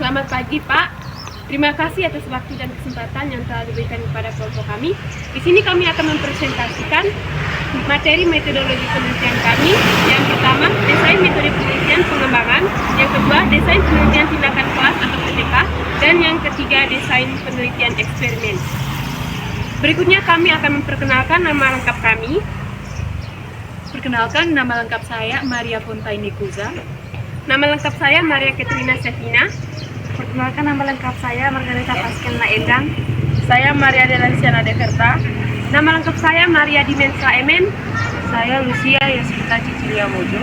Selamat pagi, Pak. Terima kasih atas waktu dan kesempatan yang telah diberikan kepada kelompok kami. Di sini kami akan mempresentasikan materi metodologi penelitian kami. Yang pertama, desain metode penelitian pengembangan. Yang kedua, desain penelitian tindakan kelas atau PTK. Dan yang ketiga, desain penelitian eksperimen. Berikutnya kami akan memperkenalkan nama lengkap kami. Perkenalkan, nama lengkap saya Maria Fontaine Kuza. Nama lengkap saya Maria Katrina Sefina. Perkenalkan, nama lengkap saya Margareta Paskelna Endang. Saya Maria Delansiana Deverta. Nama lengkap saya Maria Dimensa Emen. Saya Lucia Yasmita Cicilia Mojo.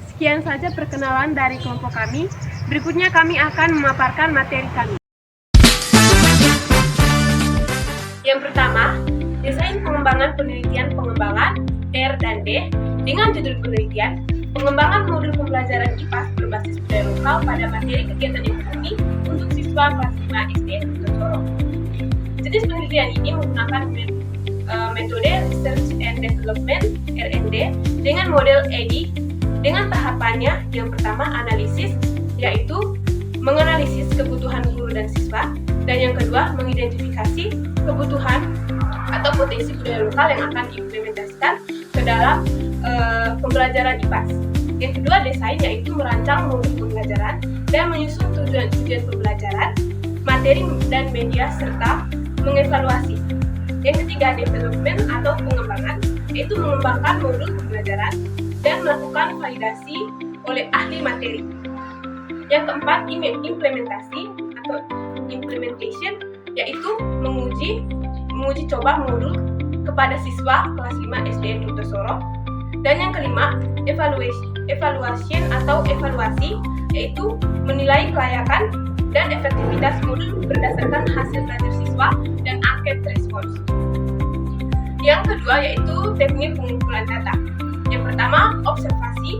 Sekian saja perkenalan dari kelompok kami. Berikutnya kami akan memaparkan materi kami. Yang pertama, desain pengembangan penelitian pengembangan R dan D dengan judul penelitian pengembangan modul pembelajaran IPAS berbasis budaya lokal pada materi kegiatan ekonomi untuk siswa kelas 5 SD Dr. Sorong. Jenis penelitian ini menggunakan metode Research and Development (R&D) dengan model EDI dengan tahapannya. Yang pertama, analisis, yaitu menganalisis kebutuhan guru dan siswa, dan yang kedua, mengidentifikasi kebutuhan atau potensi budaya lokal yang akan diimplementasikan ke dalam pembelajaran IPAS. Yang kedua, desain, yaitu merancang modul pembelajaran dan menyusun tujuan-tujuan pembelajaran, materi dan media, serta mengevaluasi. Yang ketiga, development atau pengembangan, yaitu mengembangkan modul pembelajaran dan melakukan validasi oleh ahli materi. Yang keempat, implementasi atau implementation, yaitu menguji coba modul kepada siswa kelas 5 SDN Dr. Sorong. Dan yang kelima, evaluation atau evaluasi, yaitu menilai kelayakan dan efektivitas modul berdasarkan hasil belajar siswa dan angket respons. Yang kedua, yaitu teknik pengumpulan data. Yang pertama, observasi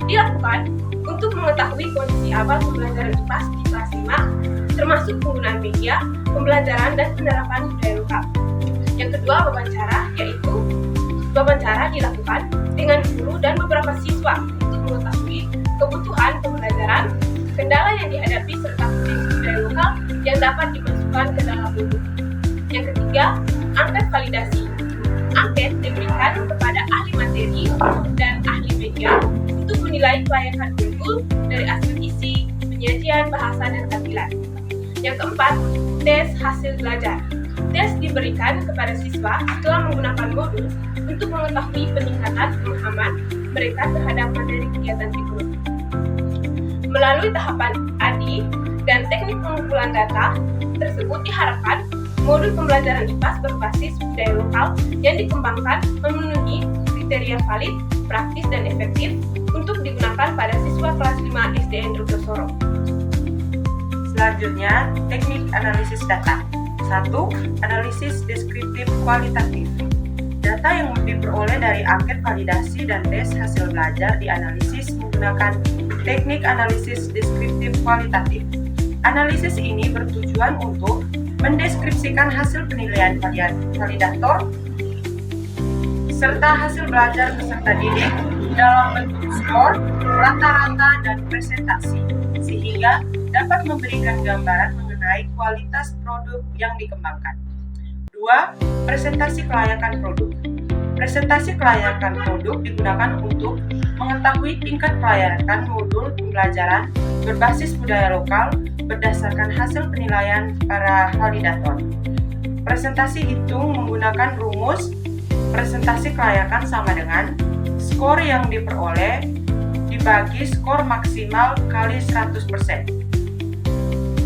dilakukan untuk mengetahui kondisi awal pembelajaran IPAS di kelas 5, termasuk penggunaan media, pembelajaran, dan penerapan budaya lokal. Yang kedua, wawancara, yaitu wawancara dilakukan dengan guru dan beberapa siswa untuk mengetahui kebutuhan pembelajaran, kendala yang dihadapi, serta potensi budaya lokal yang dapat dimasukkan ke dalam modul. Yang ketiga, angket validasi. Angket diberikan kepada ahli materi dan ahli media untuk menilai kelayakan modul dari aspek isi, penyajian, bahasa, dan tampilan. Yang keempat, tes hasil belajar. Tes diberikan kepada siswa setelah menggunakan modul untuk mengetahui peningkatan pemahaman mereka terhadap materi kegiatan psikologi. Melalui tahapan ADI dan teknik pengumpulan data tersebut diharapkan modul pembelajaran IPAS berbasis budaya lokal yang dikembangkan memenuhi kriteria valid, praktis, dan efektif untuk digunakan pada siswa kelas 5 SDN Dr. Sorong. Selanjutnya, teknik analisis data. 1. Analisis deskriptif kualitatif. Data yang diperoleh dari angket validasi dan tes hasil belajar dianalisis menggunakan teknik analisis deskriptif kualitatif. Analisis ini bertujuan untuk mendeskripsikan hasil penilaian validator serta hasil belajar peserta didik dalam bentuk skor, rata-rata, dan presentasi, sehingga dapat memberikan gambaran mengenai kualitas produk yang dikembangkan. 2. Presentasi kelayakan produk. Presentasi kelayakan produk digunakan untuk mengetahui tingkat kelayakan modul pembelajaran berbasis budaya lokal berdasarkan hasil penilaian para validator. Presentasi hitung menggunakan rumus presentasi kelayakan sama dengan skor yang diperoleh dibagi skor maksimal kali 100%.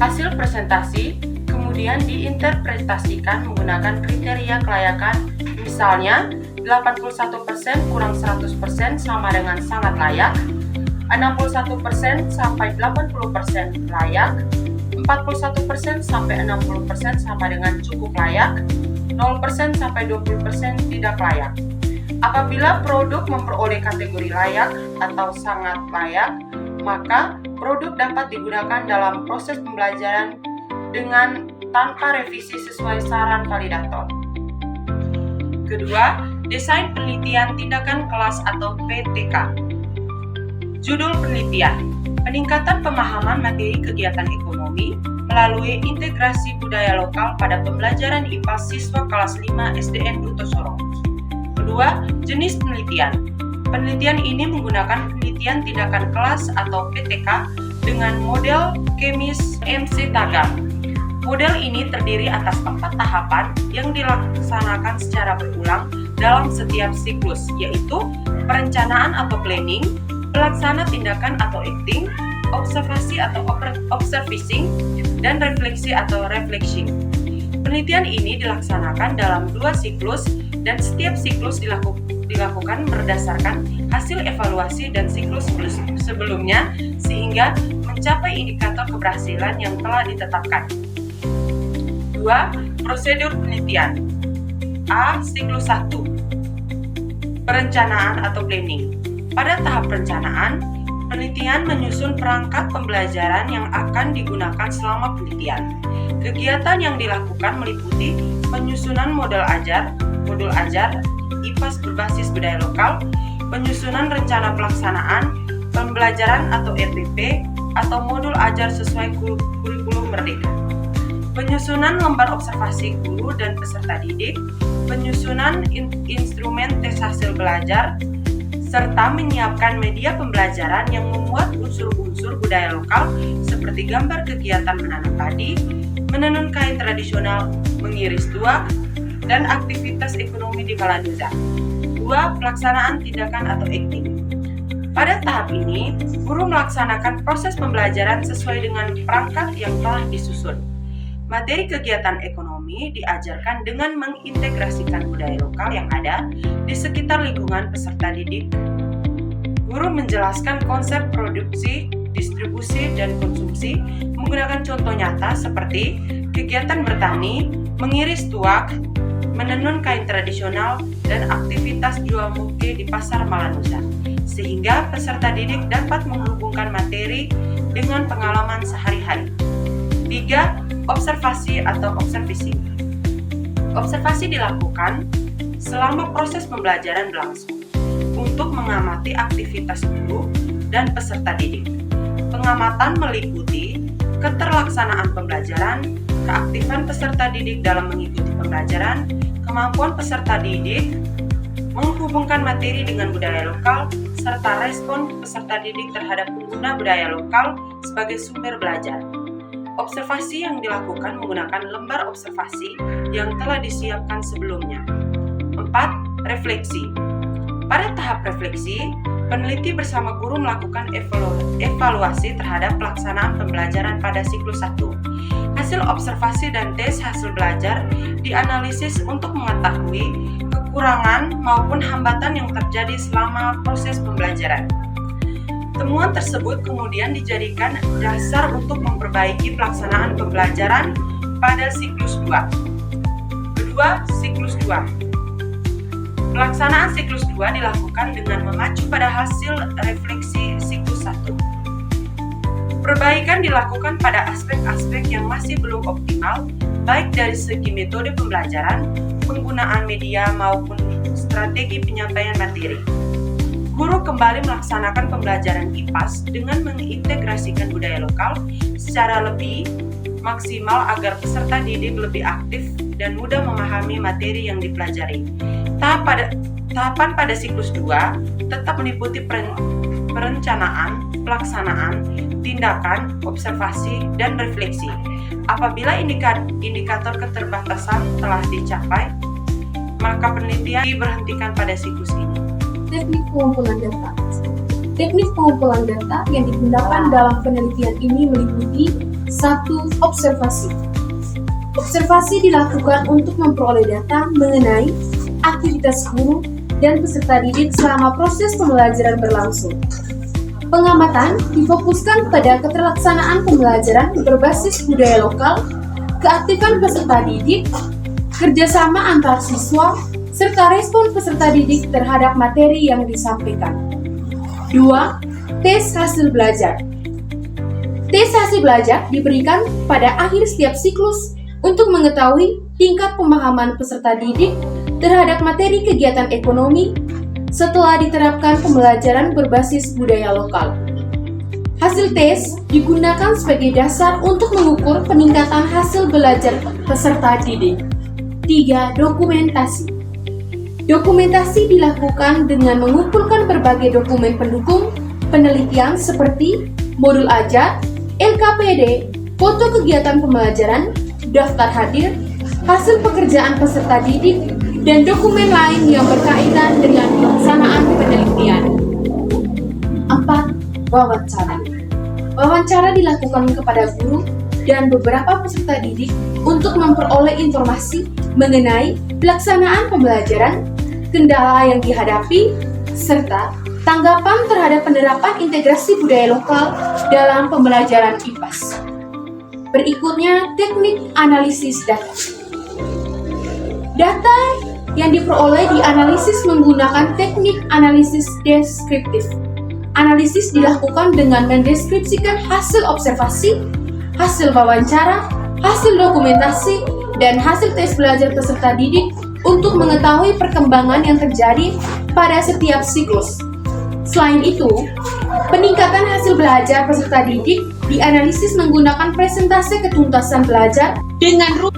Hasil presentasi kemudian diinterpretasikan menggunakan kriteria kelayakan, misalnya 81% kurang 100% sama dengan sangat layak, 61% sampai 80% layak, 41% sampai 60% sama dengan cukup layak, 0% sampai 20% tidak layak. Apabila produk memperoleh kategori layak atau sangat layak, maka produk dapat digunakan dalam proses pembelajaran dengan tanpa revisi sesuai saran validator. Kedua, desain penelitian tindakan kelas atau PTK. Judul penelitian: peningkatan pemahaman materi kegiatan ekonomi melalui integrasi budaya lokal pada pembelajaran IPA siswa kelas 5 SDN Duto Sorong. Kedua, jenis penelitian. Penelitian ini menggunakan penelitian tindakan kelas atau PTK dengan model Kemis MC Tagang. Model ini terdiri atas 4 tahapan yang dilaksanakan secara berulang dalam setiap siklus, yaitu perencanaan atau planning, pelaksana tindakan atau acting, observasi atau observing, dan refleksi atau reflection. Penelitian ini dilaksanakan dalam 2 siklus dan setiap siklus dilakukan berdasarkan hasil evaluasi dan siklus sebelumnya sehingga mencapai indikator keberhasilan yang telah ditetapkan. 2. Prosedur penelitian. A. Siklus 1. Perencanaan atau planning. Pada tahap perencanaan, penelitian menyusun perangkat pembelajaran yang akan digunakan selama penelitian. Kegiatan yang dilakukan meliputi penyusunan modul ajar, IPAS berbasis budaya lokal, penyusunan rencana pelaksanaan, pembelajaran atau RPP, atau modul ajar sesuai kurikulum merdeka. Penyusunan lembar observasi guru dan peserta didik, penyusunan instrumen tes hasil belajar, serta menyiapkan media pembelajaran yang memuat unsur-unsur budaya lokal seperti gambar kegiatan menanam padi, menenun kain tradisional, mengiris tuak, dan aktivitas ekonomi di Malanusa. 2. Pelaksanaan tindakan atau acting. Pada tahap ini, guru melaksanakan proses pembelajaran sesuai dengan perangkat yang telah disusun. Materi kegiatan ekonomi diajarkan dengan mengintegrasikan budaya lokal yang ada di sekitar lingkungan peserta didik. Guru menjelaskan konsep produksi, distribusi, dan konsumsi menggunakan contoh nyata seperti kegiatan bertani, mengiris tuak, menenun kain tradisional, dan aktivitas jual muke di pasar Malanusa, sehingga peserta didik dapat menghubungkan materi dengan pengalaman sehari-hari. 3. Observasi atau observing. Observasi dilakukan selama proses pembelajaran berlangsung untuk mengamati aktivitas guru dan peserta didik. Pengamatan meliputi keterlaksanaan pembelajaran, keaktifan peserta didik dalam mengikuti pembelajaran, kemampuan peserta didik menghubungkan materi dengan budaya lokal, serta respon peserta didik terhadap pengguna budaya lokal sebagai sumber belajar. Observasi yang dilakukan menggunakan lembar observasi yang telah disiapkan sebelumnya. 4. Refleksi. Pada tahap refleksi, peneliti bersama guru melakukan evaluasi terhadap pelaksanaan pembelajaran pada siklus 1. Hasil observasi dan tes hasil belajar dianalisis untuk mengetahui kekurangan maupun hambatan yang terjadi selama proses pembelajaran. Temuan tersebut kemudian dijadikan dasar untuk memperbaiki pelaksanaan pembelajaran pada siklus 2. Kedua, siklus 2. Pelaksanaan siklus 2 dilakukan dengan mengacu pada hasil refleksi siklus 1. Perbaikan dilakukan pada aspek-aspek yang masih belum optimal, baik dari segi metode pembelajaran, penggunaan media maupun strategi penyampaian materi. Guru kembali melaksanakan pembelajaran IPAS dengan mengintegrasikan budaya lokal secara lebih maksimal agar peserta didik lebih aktif dan mudah memahami materi yang dipelajari. Tahapan pada siklus 2 tetap meliputi perencanaan, pelaksanaan, tindakan, observasi, dan refleksi. Apabila indikator keterbatasan telah dicapai, maka penelitian diberhentikan pada siklus ini. Teknik pengumpulan data. Teknik pengumpulan data yang digunakan dalam penelitian ini meliputi 1. Observasi. Observasi dilakukan untuk memperoleh data mengenai aktivitas guru dan peserta didik selama proses pembelajaran berlangsung. Pengamatan difokuskan pada keterlaksanaan pembelajaran berbasis budaya lokal, keaktifan peserta didik, kerjasama antar siswa, serta respon peserta didik terhadap materi yang disampaikan. 2. Tes hasil belajar. Tes hasil belajar diberikan pada akhir setiap siklus untuk mengetahui tingkat pemahaman peserta didik terhadap materi kegiatan ekonomi, setelah diterapkan pembelajaran berbasis budaya lokal. Hasil tes digunakan sebagai dasar untuk mengukur peningkatan hasil belajar peserta didik. 3. Dokumentasi. Dokumentasi dilakukan dengan mengumpulkan berbagai dokumen pendukung penelitian seperti modul ajar, LKPD, foto kegiatan pembelajaran, daftar hadir, hasil pekerjaan peserta didik, dan dokumen lain yang berkaitan dengan pelaksanaan penelitian. 4. Wawancara. Wawancara dilakukan kepada guru dan beberapa peserta didik untuk memperoleh informasi mengenai pelaksanaan pembelajaran, kendala yang dihadapi, serta tanggapan terhadap penerapan integrasi budaya lokal dalam pembelajaran IPAS. Berikutnya, teknik analisis data. Data yang diperoleh dianalisis menggunakan teknik analisis deskriptif. Analisis dilakukan dengan mendeskripsikan hasil observasi, hasil wawancara, hasil dokumentasi, dan hasil tes belajar peserta didik untuk mengetahui perkembangan yang terjadi pada setiap siklus. Selain itu, peningkatan hasil belajar peserta didik dianalisis menggunakan presentase ketuntasan belajar dengan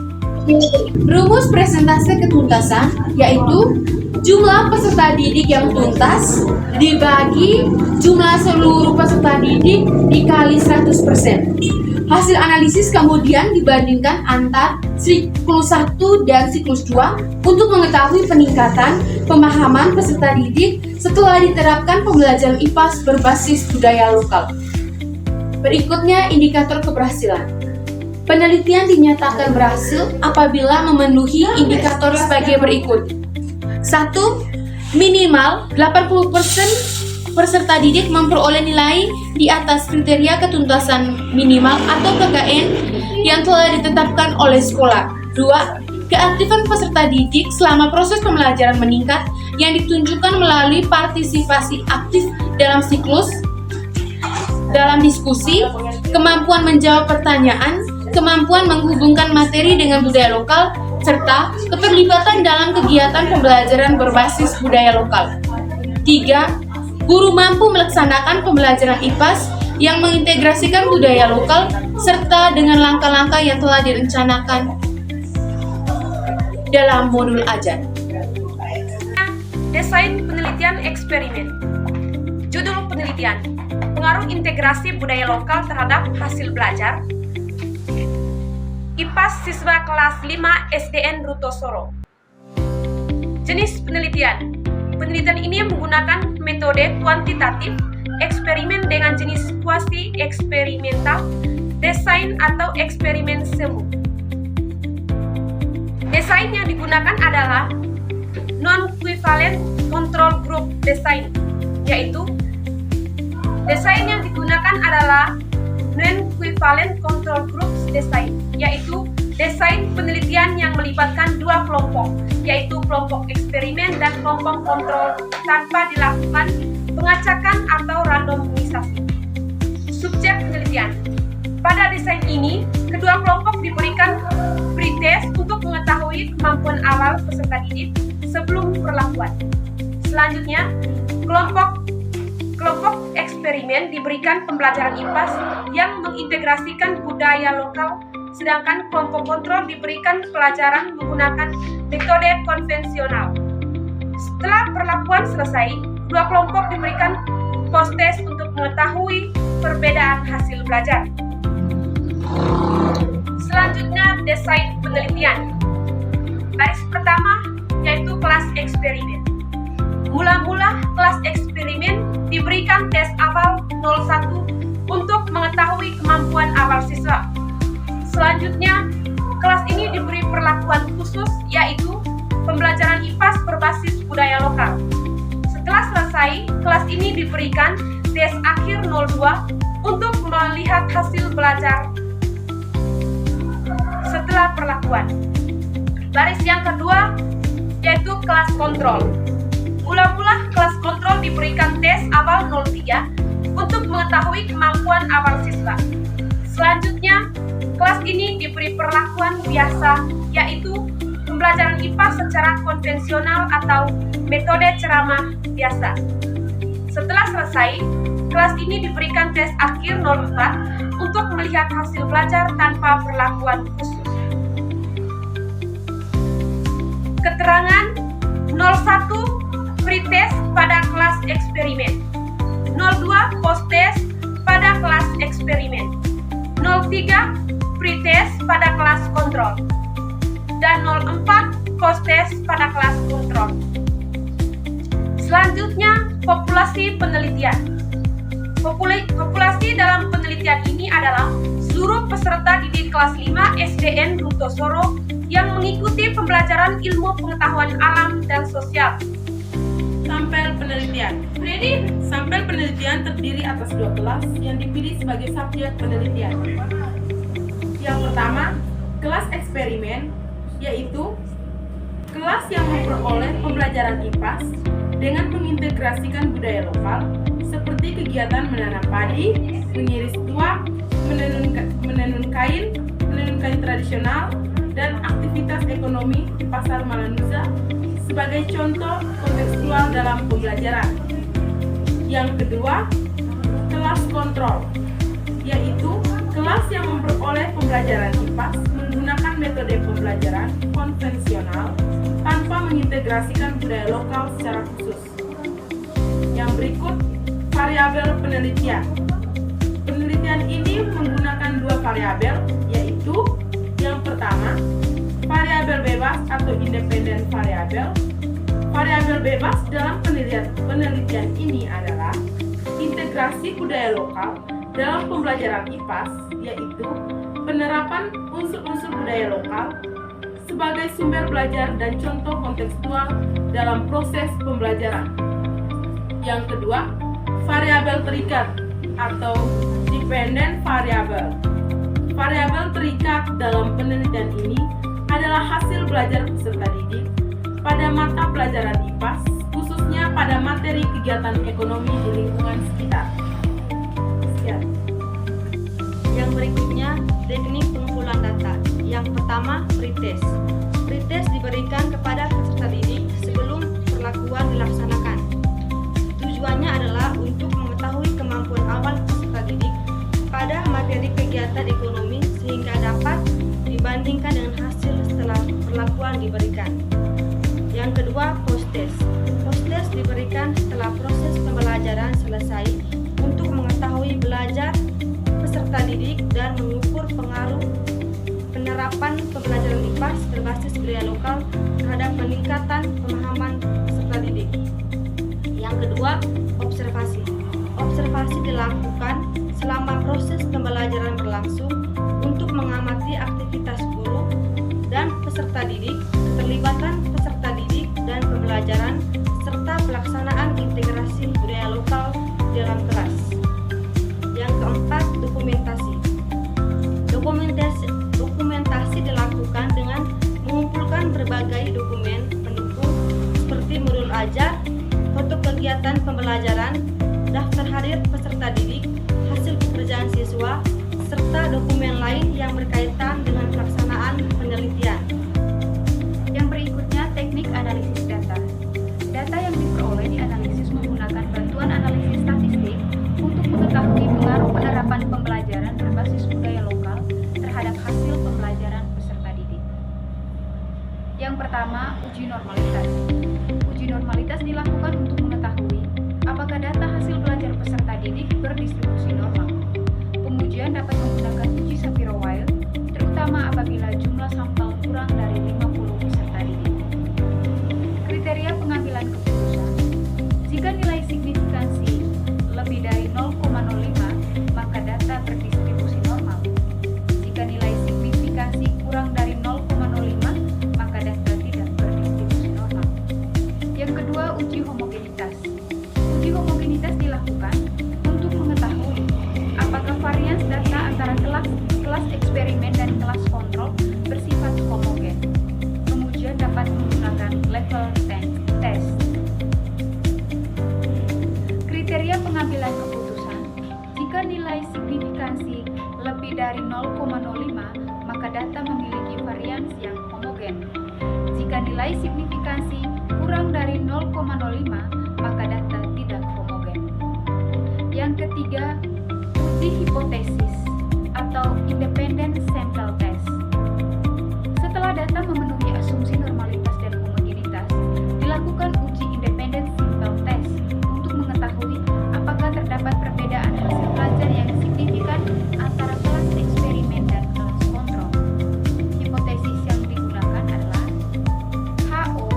rumus presentase ketuntasan, yaitu jumlah peserta didik yang tuntas dibagi jumlah seluruh peserta didik dikali 100%. Hasil analisis kemudian dibandingkan antar siklus 1 dan siklus 2 untuk mengetahui peningkatan pemahaman peserta didik setelah diterapkan pembelajaran IPAS berbasis budaya lokal. Berikutnya, indikator keberhasilan. Penelitian dinyatakan berhasil apabila memenuhi indikator sebagai berikut. 1. Minimal 80% peserta didik memperoleh nilai di atas kriteria ketuntasan minimal atau KKN yang telah ditetapkan oleh sekolah. 2. Keaktifan peserta didik selama proses pembelajaran meningkat yang ditunjukkan melalui partisipasi aktif dalam siklus, dalam diskusi, kemampuan menjawab pertanyaan, kemampuan menghubungkan materi dengan budaya lokal, serta keterlibatan dalam kegiatan pembelajaran berbasis budaya lokal. 3. Guru mampu melaksanakan pembelajaran IPAS yang mengintegrasikan budaya lokal serta dengan langkah-langkah yang telah direncanakan dalam modul ajar. Desain penelitian eksperimen. Judul penelitian: pengaruh integrasi budaya lokal terhadap hasil belajar. IPAS siswa kelas 5 SDN Rutosoro. Jenis penelitian. Penelitian ini menggunakan metode kuantitatif, eksperimen dengan jenis kuasi eksperimental, desain atau eksperimen semu. Desain yang digunakan adalah non-equivalent control group design, yaitu desain yang digunakan adalah non-equivalent control groups design, yaitu desain penelitian yang melibatkan dua kelompok, yaitu kelompok eksperimen dan kelompok kontrol tanpa dilakukan pengacakan atau randomisasi. Subjek penelitian. Pada desain ini, kedua kelompok diberikan pretest untuk mengetahui kemampuan awal peserta didik sebelum perlakuan. Selanjutnya, kelompok eksperimen diberikan pembelajaran IPAS yang mengintegrasikan budaya lokal, sedangkan kelompok kontrol diberikan pelajaran menggunakan metode konvensional. Setelah perlakuan selesai, dua kelompok diberikan post-test untuk mengetahui perbedaan hasil belajar. Selanjutnya, desain penelitian. Baris pertama yaitu kelas eksperimen. Mula-mula kelas eksperimen diberikan tes awal 01 untuk mengetahui kemampuan awal siswa. Selanjutnya, kelas ini diberi perlakuan khusus, yaitu pembelajaran IPAS berbasis budaya lokal. Setelah selesai, kelas ini diberikan tes akhir 02 untuk melihat hasil belajar setelah perlakuan. Baris yang kedua yaitu kelas kontrol. Mula-mula kelas kontrol diberikan tes awal 03 untuk mengetahui kemampuan awal siswa. Selanjutnya, kelas ini diberi perlakuan biasa, yaitu pembelajaran IPA secara konvensional atau metode ceramah biasa. Setelah selesai, kelas ini diberikan tes akhir 04 untuk melihat hasil belajar tanpa perlakuan khusus. Keterangan 01 pretest pada kelas eksperimen, 02 posttest pada kelas eksperimen, 03 pretest pada kelas kontrol, dan 04 posttest pada kelas kontrol. Selanjutnya, populasi penelitian. Populasi dalam penelitian ini adalah seluruh peserta didik kelas 5 SDN Brutosoro yang mengikuti pembelajaran ilmu pengetahuan alam dan sosial. Sampel penelitian. Sampel penelitian terdiri atas 2 kelas yang dipilih sebagai subjek penelitian. Yang pertama, kelas eksperimen, yaitu kelas yang memperoleh pembelajaran IPAS dengan mengintegrasikan budaya lokal seperti kegiatan menanam padi, mengiris tuak, menenun kain tradisional, dan aktivitas ekonomi di Pasar Malanusa sebagai contoh kontekstual dalam pembelajaran. Yang kedua, kelas kontrol, yaitu kelas yang memperoleh pembelajaran IPAS menggunakan metode pembelajaran konvensional tanpa mengintegrasikan budaya lokal secara khusus. Yang berikut, variabel penelitian. Penelitian ini menggunakan 2 variabel, yaitu yang pertama, variabel bebas atau independen variabel. Variabel bebas dalam penelitian ini adalah integrasi budaya lokal dalam pembelajaran IPAS, yaitu penerapan unsur-unsur budaya lokal sebagai sumber belajar dan contoh kontekstual dalam proses pembelajaran. Yang kedua, variabel terikat atau dependent variable. Variabel terikat dalam penelitian ini adalah hasil belajar peserta didik pada mata pelajaran IPAS, khususnya pada materi kegiatan ekonomi di lingkungan sekitar. Sekian. Yang berikutnya, teknik pengumpulan data. Yang pertama, pretest. Pretest diberikan kepada peserta didik sebelum perlakuan dilaksanakan. Tujuannya adalah untuk mengetahui kemampuan awal peserta didik pada materi kegiatan ekonomi sehingga dapat dibandingkan dengan hasil setelah perlakuan diberikan. Yang kedua, posttest. Posttest diberikan setelah proses pembelajaran selesai untuk mengetahui belajar peserta didik dan mengukur pengaruh penerapan pembelajaran IPAS berbasis budaya lokal terhadap peningkatan pemahaman peserta didik. Yang kedua, observasi. Observasi dilakukan selama proses pembelajaran berlangsung untuk mengamati aktivitas guru dan peserta didik, keterlibatan peserta didik dan pembelajaran, serta pelaksanaan integrasi budaya lokal dalam kelas. Yang keempat, dokumentasi. Dokumentasi dilakukan dengan mengumpulkan berbagai dokumen pendukung seperti modul ajar, foto kegiatan pembelajaran, daftar hadir peserta didik, hasil pekerjaan siswa, serta dokumen lain yang berkaitan dengan pelaksanaan penelitian. Yang berikutnya, teknik analisis data. Data yang diperoleh dianalisis menggunakan bantuan analisis statistik untuk mengetahui pengaruh penerapan pembelajaran berbasis budaya lokal terhadap hasil pembelajaran peserta didik. Yang pertama, uji normalitas. Uji normalitas dilakukan untuk mengetahui apakah data hasil belajar peserta didik berdistribusi normal. Pengujian dapat menggunakan uji Shapiro-Wiley, terutama apabila jumlah sampel kurang dari 50 peserta didik. Kriteria pengambilan keputusan. Jika nilai signifikansi lebih dari 0,05, maka data berdistribusi normal. Jika nilai signifikansi kurang dari 0,05, maka data tidak berdistribusi normal. Yang kedua, uji homogenitas. Uji homogenitas dilakukan untuk mengetahui apakah varians data antara kelas eksperimen dan kelas kontrol bersifat homogen. Pengujian dapat menggunakan level test. Kriteria pengambilan keputusan. Jika nilai signifikansi lebih dari 0,05, maka data memiliki varians yang homogen. Jika nilai signifikansi kurang dari 0,05, maka data tidak homogen. Yang ketiga, uji hipotesis atau independent sample test. Setelah data memenuhi asumsi normalitas dan homogenitas, dilakukan uji independent sample test untuk mengetahui apakah terdapat perbedaan hasil belajar yang signifikan antara kelas eksperimen dan kelas kontrol. Hipotesis yang digunakan adalah HO,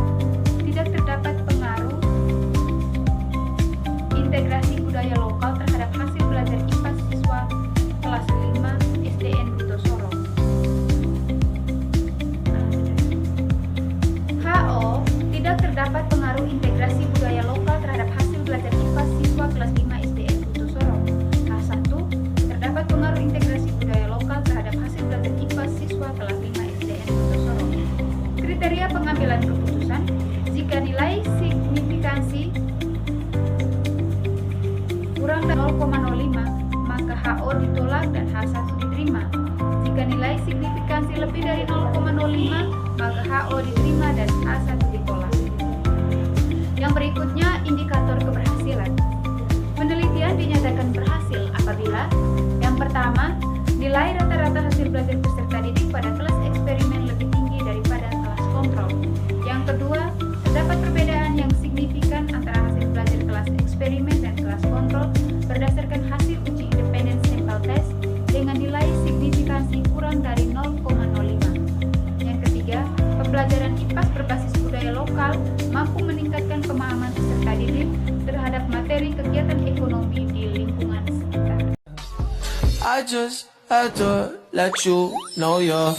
tidak terdapat pengaruh integrasi budaya lokal terhadap hasil belajar IPA siswa kelas 5 SDN Buto Sorong. HO, tidak terdapat pengaruh integrasi budaya lokal terhadap hasil belajar IPA siswa kelas 5 SDN Buto Sorong. H1, terdapat pengaruh integrasi budaya lokal terhadap hasil belajar IPA siswa kelas 5 SDN Buto Sorong. Kriteria pengambilan keputusan, jika nilai signifikansi kurang dari 0,05, maka HO ditolak dan H1 diterima. Jika nilai signifikansi lebih dari 0,05, maka HO diterima dan H1 ditolak. Yang berikutnya, indikator keberhasilan. Penelitian dinyatakan berhasil apabila yang pertama, nilai rata-rata hasil belajar peserta didik pada kelas eksperimen lebih tinggi daripada kelas kontrol. Yang kedua, terdapat perbedaan yang signifikan antara hasil belajar kelas eksperimen dan kelas kontrol berdasarkan hasil uji independent sample test dengan nilai signifikansi kurang dari 0,05. Yang ketiga, pembelajaran IPAS berbasis budaya lokal mampu meningkatkan pemahaman peserta didik terhadap materi kegiatan ekonomi di lingkungan sekitar. I just had to let you know you're